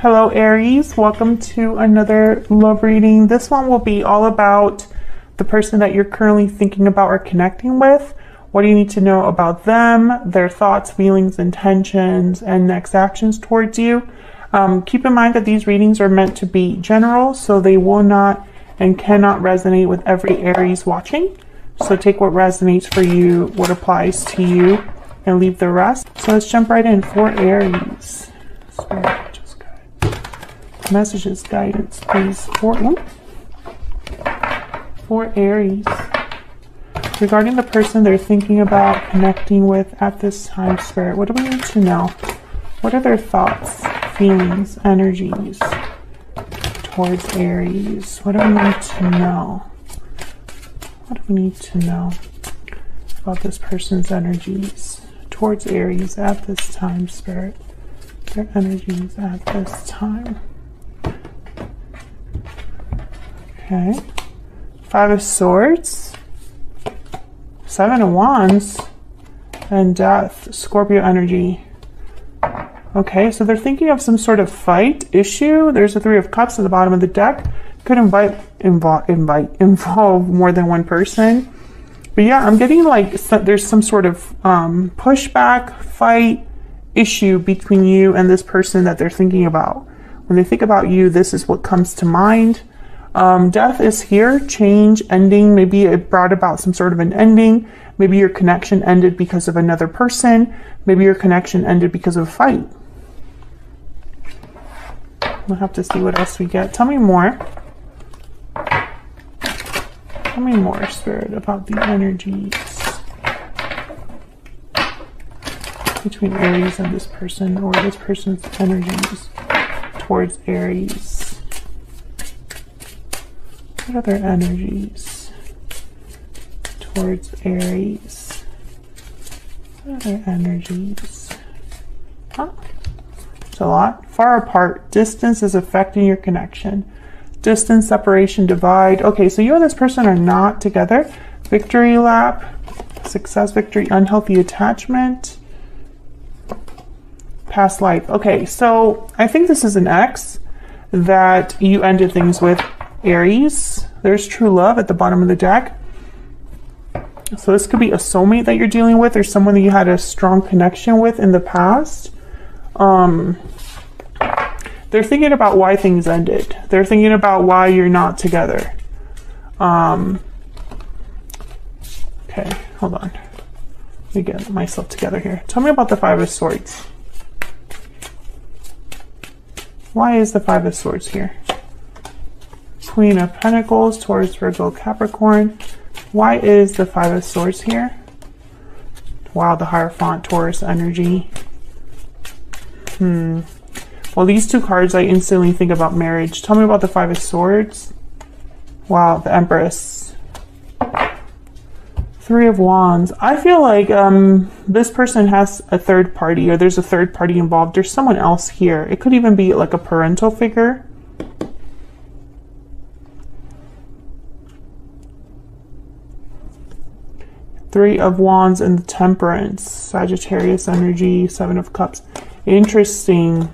Hello Aries, welcome to another love reading. This one will be all about the person that you're currently thinking about or connecting with. What do you need to know about them, their thoughts, feelings, intentions, and next actions towards you? Keep in mind that these readings are meant to be general, so they will not and cannot resonate with every Aries watching. So take what resonates for you, what applies to you, and leave the rest. So let's jump right in for Aries. Spirit, just guide. Messages, guidance, please. For Aries. Regarding the person they're thinking about connecting with at this time, Spirit, what do we need to know? What are their thoughts, feelings, energies towards Aries? What do we need to know? What do we need to know about this person's energies towards Aries at this time, Spirit? Their energies at this time. Okay. Five of Swords. Seven of Wands. And Death. Scorpio energy. Okay, so they're thinking of some sort of fight, issue. There's a Three of Cups at the bottom of the deck. Could involve more than one person. But yeah, I'm getting like there's some sort of pushback, fight, issue between you and this person that they're thinking about. When they think about you, this is what comes to mind. Death is here, change, ending. Maybe it brought about some sort of an ending. Maybe your connection ended because of another person. Maybe your connection ended because of a fight. We'll have to see what else we get. Tell me more. Tell me more, Spirit, about the energies between Aries and this person, or this person's energies towards Aries. What are their energies towards Aries? What are their energies? Huh? It's a lot. Far apart. Distance is affecting your connection. Distance, separation, divide. Okay, so you and this person are not together. Victory lap, success, victory, unhealthy attachment, past life. Okay, so I think this is an ex that you ended things with, Aries. There's true love at the bottom of the deck. So this could be a soulmate that you're dealing with, or someone that you had a strong connection with in the past. They're thinking about why things ended. They're thinking about why you're not together. Okay, hold on. Let me get myself together here. Tell me about the Five of Swords. Why is the Five of Swords here? Queen of Pentacles, Taurus, Virgo, Capricorn. Why is the Five of Swords here? Wow, the Hierophant, Taurus energy. Well, these two cards, I instantly think about marriage. Tell me about the Five of Swords. Wow, the Empress. Three of Wands. I feel like this person has a third party, or there's a third party involved. There's someone else here. It could even be like a parental figure. Three of Wands and the Temperance. Sagittarius energy, Seven of Cups. Interesting.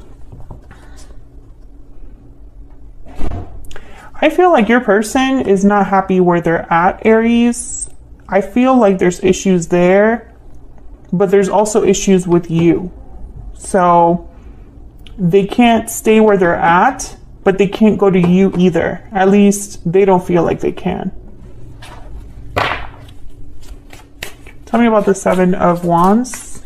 I feel like your person is not happy where they're at, Aries. I feel like there's issues there, but there's also issues with you. So they can't stay where they're at, but they can't go to you either. At least they don't feel like they can. Tell me about the Seven of Wands.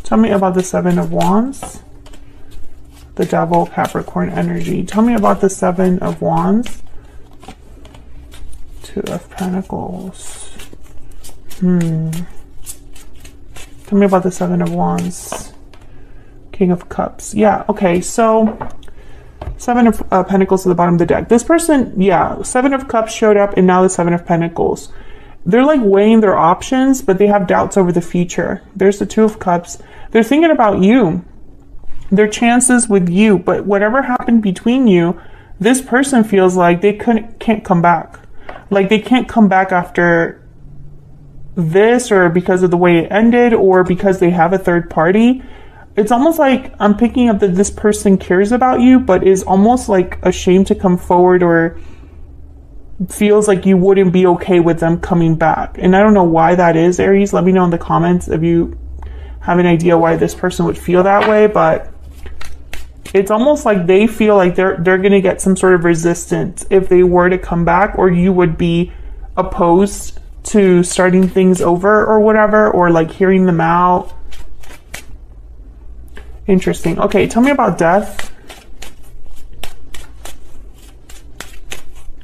Tell me about the Seven of Wands. The Devil, Capricorn energy. Tell me about the Seven of Wands. Two of Pentacles. Tell me about the Seven of Wands. King of Cups. Yeah, okay, so Seven of Pentacles at the bottom of the deck. This person, yeah, Seven of Cups showed up, and now the Seven of Pentacles. They're like weighing their options, but they have doubts over the future. There's the Two of Cups. They're thinking about you. Their chances with you, but whatever happened between you, this person feels like they can't come back. Like they can't come back after this or because of the way it ended or because they have a third party, it's almost like I'm picking up that this person cares about you, but is almost like ashamed to come forward or feels like you wouldn't be okay with them coming back. And I don't know why that is, Aries. Let me know in the comments if you have an idea why this person would feel that way, but it's almost like they feel like they're going to get some sort of resistance if they were to come back, or you would be opposed to starting things over or whatever, or like hearing them out. Interesting. Okay, tell me about death.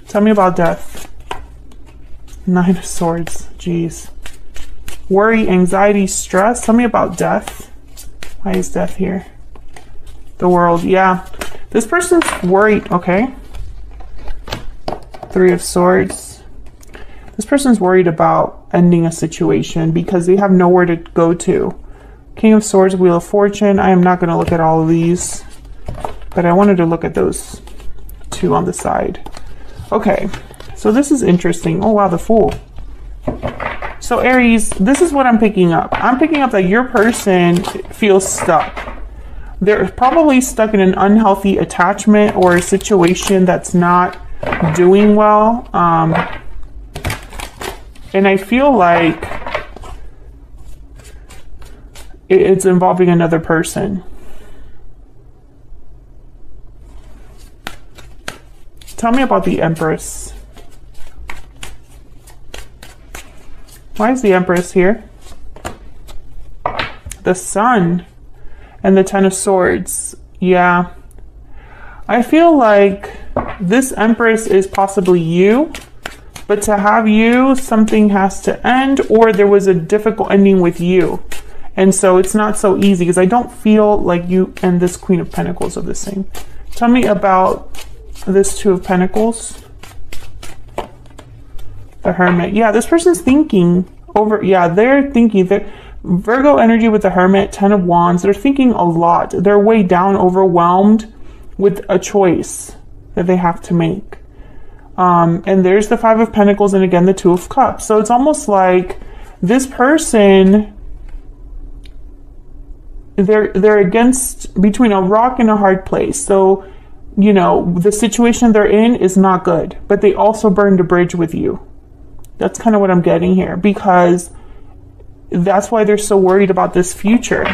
Tell me about death. 9 of Swords. Jeez. Worry, anxiety, stress. Tell me about death. Why is death here? The World. Yeah. This person's worried. Okay. 3 of Swords. This person's worried about ending a situation because they have nowhere to go to. King of Swords, Wheel of Fortune. I am not going to look at all of these, but I wanted to look at those 2 on the side. Okay, so this is interesting. Oh wow, the Fool. So Aries, this is what I'm picking up. I'm picking up that your person feels stuck. They're probably stuck in an unhealthy attachment or a situation that's not doing well. And I feel like it's involving another person. Tell me about the Empress. Why is the Empress here? The Sun and the 10 of Swords. Yeah. I feel like this Empress is possibly you, but to have you, something has to end, or there was a difficult ending with you. And so it's not so easy because I don't feel like you and this Queen of Pentacles are the same. Tell me about this 2 of Pentacles. The Hermit. Yeah, this person's thinking over. Yeah, they're thinking. Virgo energy with the Hermit, 10 of Wands. They're thinking a lot. They're way down, overwhelmed with a choice that they have to make. And there's the 5 of Pentacles and again the 2 of Cups. So it's almost like this person, they're against, between a rock and a hard place. So, you know, the situation they're in is not good, but they also burned a bridge with you. That's kind of what I'm getting here, because that's why they're so worried about this future.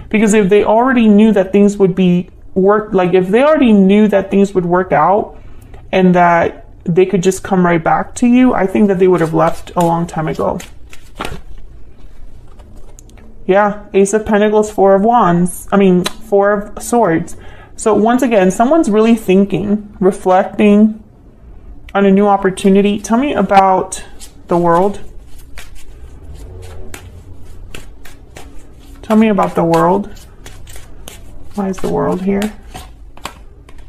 Because if they already knew that things would if they already knew that things would work out and that they could just come right back to you, I think that they would have left a long time ago. Yeah, Ace of Pentacles, 4 of Wands. 4 of Swords. So once again, someone's really thinking, reflecting on a new opportunity. Tell me about the World. Tell me about the World. Why is the World here?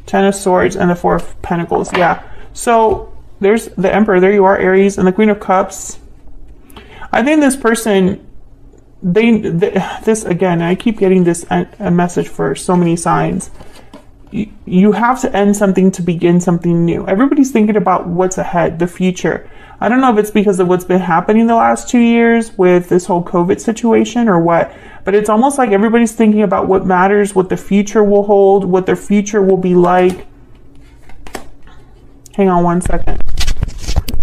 10 of Swords and the 4 of Pentacles. Yeah. So there's the Emperor. There you are, Aries, and the Queen of Cups. I think this person, this again, I keep getting this a message for so many signs. You have to end something to begin something new. Everybody's thinking about what's ahead, the future. I don't know if it's because of what's been happening the last 2 years with this whole COVID situation or what, but it's almost like everybody's thinking about what matters, what the future will hold, what their future will be like. Hang on one second,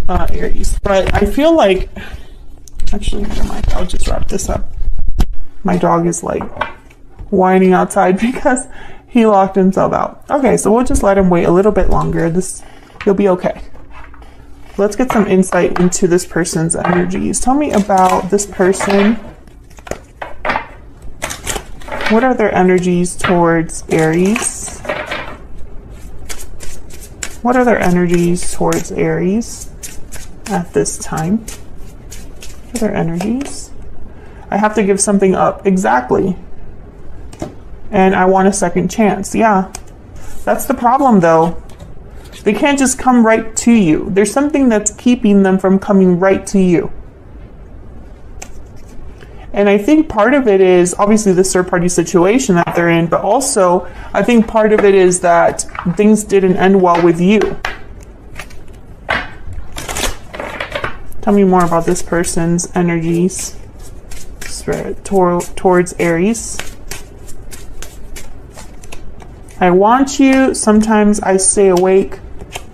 Aries. But I feel like, actually, never mind. I'll just wrap this up. My dog is like whining outside because he locked himself out. Okay, so we'll just let him wait a little bit longer. He'll be okay. Let's get some insight into this person's energies. Tell me about this person. What are their energies towards Aries? What are their energies towards Aries at this time? What are their energies? I have to give something up. Exactly. And I want a second chance. Yeah. That's the problem, though. They can't just come right to you. There's something that's keeping them from coming right to you. And I think part of it is obviously the third-party situation that they're in, but also I think part of it is that things didn't end well with you. Tell Tell me more about this person's energies, Spirit, towards Aries. I want you. Sometimes I stay awake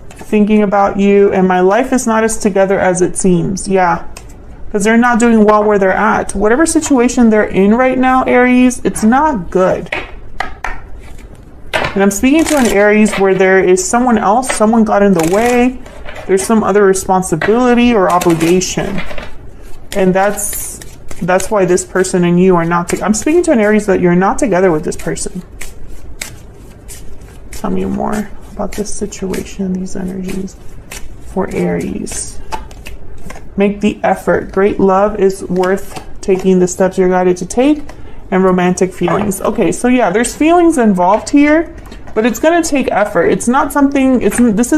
thinking about you, and my life is not as together as it seems. Yeah, because they're not doing well where they're at. Whatever situation they're in right now, Aries, it's not good. And I'm speaking to an Aries where there is someone else, someone got in the way. There's some other responsibility or obligation. And that's why this person and you are not together. I'm speaking to an Aries that you're not together with this person. Tell me more about this situation, these energies for Aries. Make the effort. Great love is worth taking the steps you're guided to take, and romantic feelings. Okay, so yeah, there's feelings involved here, but it's going to take effort. It's not something, this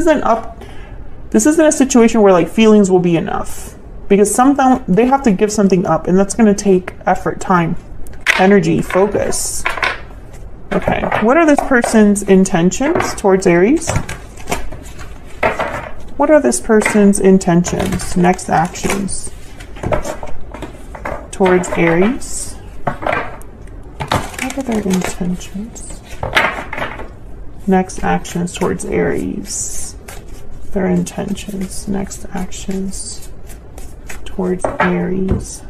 isn't a situation where like feelings will be enough, because sometimes they have to give something up, and that's going to take effort, time, energy, focus. Okay, what are this person's intentions towards Aries? What are this person's intentions, next actions towards Aries? What are their intentions? Next actions towards Aries. Their intentions, next actions towards Aries.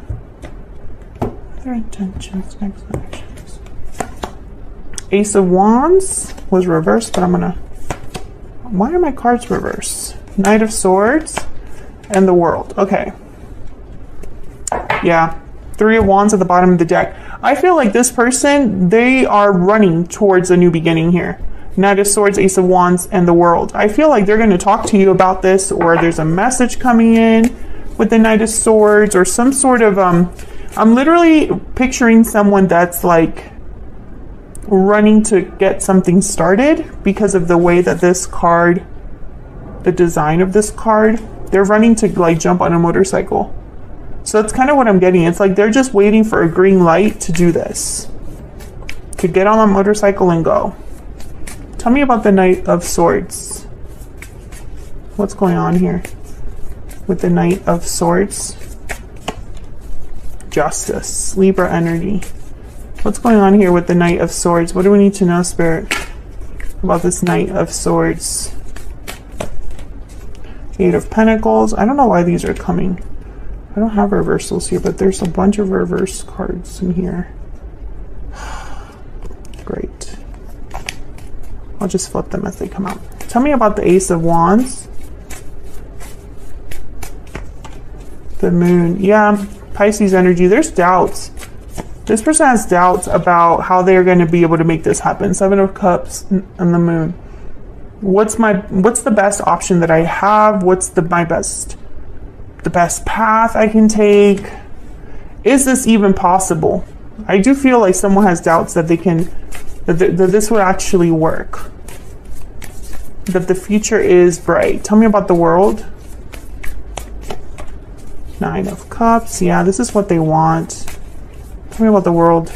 Their intentions, next actions. Ace of Wands was reversed, but why are my cards reversed? Knight of Swords and the World. Okay. Yeah. Three of Wands at the bottom of the deck. I feel like this person, they are running towards a new beginning here. Knight of Swords, Ace of Wands, and the World. I feel like they're going to talk to you about this, or there's a message coming in with the Knight of Swords, or some sort of, I'm literally picturing someone that's like running to get something started because of the way that this card, the design of this card, they're running to like jump on a motorcycle. So that's kind of what I'm getting. It's like they're just waiting for a green light to do this, to get on a motorcycle and go. Tell me about the Knight of Swords. What's going on here with the Knight of Swords? Justice, Libra energy. What's going on here with the Knight of Swords? What do we need to know, Spirit, about this Knight of Swords? Eight of Pentacles. I don't know why these are coming. I don't have reversals here, but there's a bunch of reverse cards in here. Great. I'll just flip them as they come out. Tell me about the Ace of Wands. The Moon. Yeah, Pisces energy. There's doubts. This person has doubts about how they're going to be able to make this happen. Seven of Cups and the Moon. What's the best option that I have? What's the best path I can take? Is this even possible? I do feel like someone has doubts that that this would actually work. That the future is bright. Tell me about the World. Nine of Cups. Yeah, this is what they want. Tell me about the World.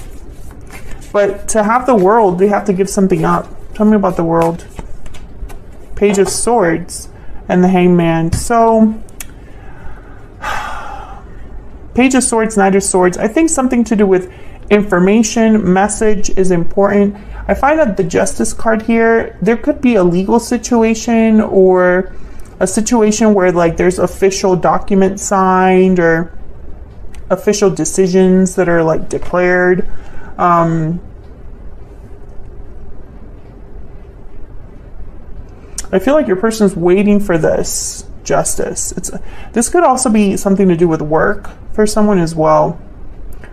But to have the World, they have to give something up. Tell me about the World. Page of Swords and the Hangman. So, Page of Swords, Knight of Swords. I think something to do with information, message is important. I find that the Justice card here, there could be a legal situation or a situation where like there's official documents signed or official decisions that are like declared. I feel like your person's waiting for this justice. This could also be something to do with work for someone as well.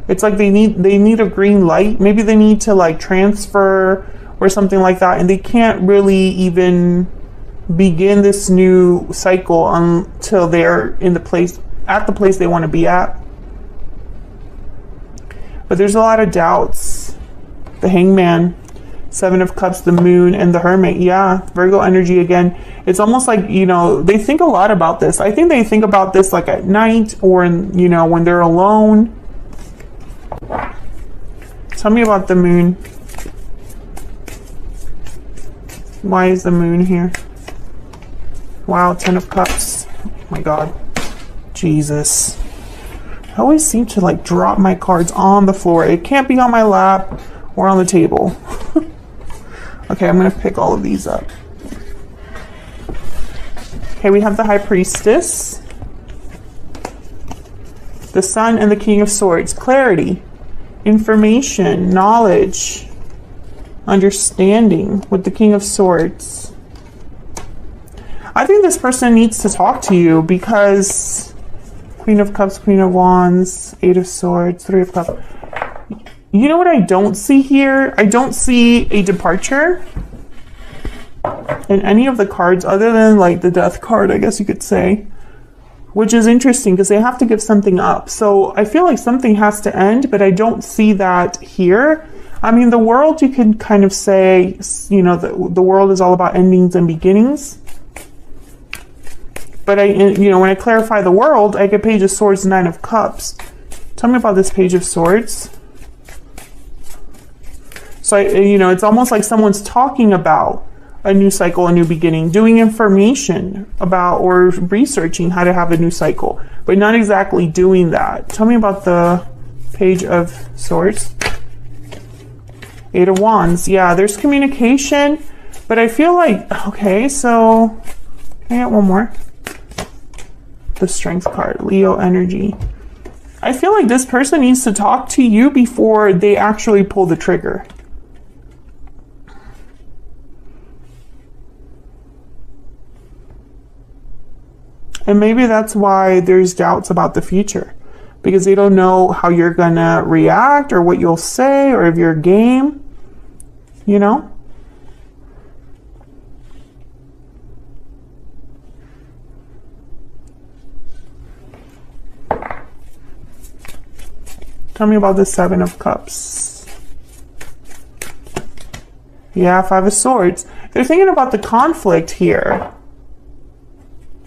It's like they need a green light. Maybe they need to like transfer or something like that, and they can't really even begin this new cycle until they're at the place they want to be at. But there's a lot of doubts. The Hangman, Seven of Cups, the Moon, and the Hermit. Yeah, Virgo energy again. It's almost like, you know, they think a lot about this. I think they think about this like at night or, you know, when they're alone. Tell me about the Moon. Why is the Moon here? Wow, Ten of Cups. Oh my God. Jesus. I always seem to like drop my cards on the floor. It can't be on my lap or on the table. Okay, I'm going to pick all of these up. Okay, we have the High Priestess, the Sun, and the King of Swords. Clarity, information, knowledge, understanding with the King of Swords. I think this person needs to talk to you because Queen of Cups, Queen of Wands, Eight of Swords, Three of Cups. You know what I don't see here? I don't see a departure in any of the cards other than like the Death card, I guess you could say, which is interesting because they have to give something up. So I feel like something has to end, but I don't see that here. I mean, the world, you can kind of say, you know, the world is all about endings and beginnings. But when I clarify the world, I get Page of Swords, Nine of Cups. Tell me about this Page of Swords. So, it's almost like someone's talking about a new cycle, a new beginning, doing information about or researching how to have a new cycle, but not exactly doing that. Tell me about the Page of Swords. Eight of Wands. Yeah, there's communication, but I feel like, okay, so can I get one more? The Strength card, Leo energy. I feel like this person needs to talk to you before they actually pull the trigger. And maybe that's why there's doubts about the future, because they don't know how you're gonna react or what you'll say or if you're game, you know? Tell me about the Seven of Cups. Yeah, Five of Swords. They're thinking about the conflict here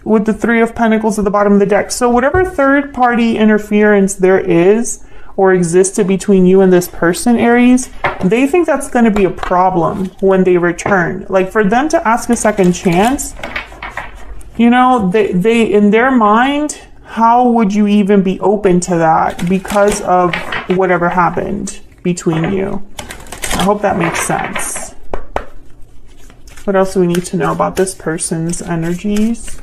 with the Three of Pentacles at the bottom of the deck. So whatever third party interference there is or existed between you and this person, Aries, they think that's going to be a problem when they return. Like for them to ask a second chance, you know, they in their mind, how would you even be open to that because of whatever happened between you? I hope that makes sense. What else do we need to know about this person's energies?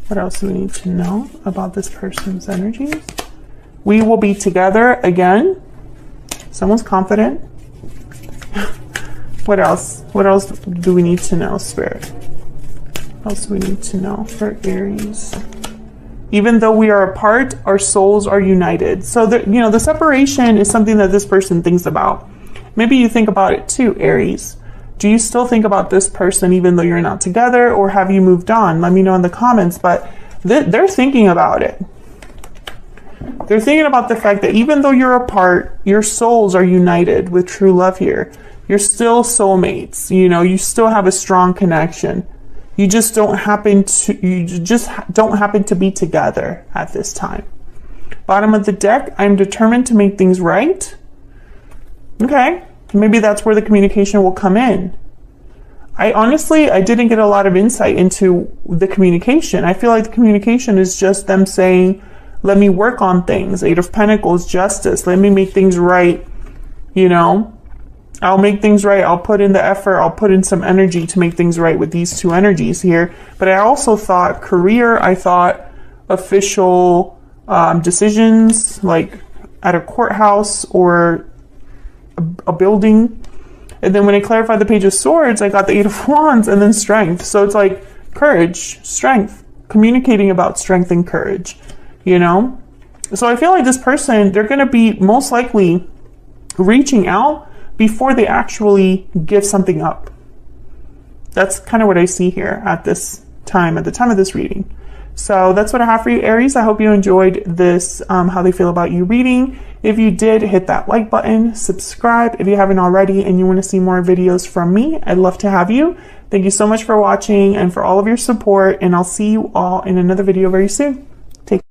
What else do we need to know about this person's energies? We will be together again. Someone's confident. What else? What else do we need to know, Spirit? What else do we need to know for Aries? Even though we are apart, our souls are united. So, the separation is something that this person thinks about. Maybe you think about it too, Aries. Do you still think about this person even though you're not together, or have you moved on? Let me know in the comments, but they're thinking about it. They're thinking about the fact that even though you're apart, your souls are united with true love here. You're still soulmates. You still have a strong connection. You just don't happen to be together at this time. Bottom of the deck, I'm determined to make things right. Okay. Maybe that's where the communication will come in. I didn't get a lot of insight into the communication. I feel like the communication is just them saying, let me work on things. Eight of Pentacles, justice. Let me make things right. I'll make things right. I'll put in the effort. I'll put in some energy to make things right with these two energies here. But I also thought career. I thought official decisions, like at a courthouse or a building. And then when I clarified the Page of Swords, I got the Eight of Wands and then strength. So it's like courage, strength, communicating about strength and courage, So I feel like this person, they're going to be most likely reaching out before they actually give something up. That's kind of what I see here at the time of this reading. So that's what I have for you, Aries. I hope you enjoyed this, how they feel about you reading. If you did, hit that like button, subscribe if you haven't already, and you want to see more videos from me. I'd love to have you. Thank you so much for watching and for all of your support, and I'll see you all in another video very soon.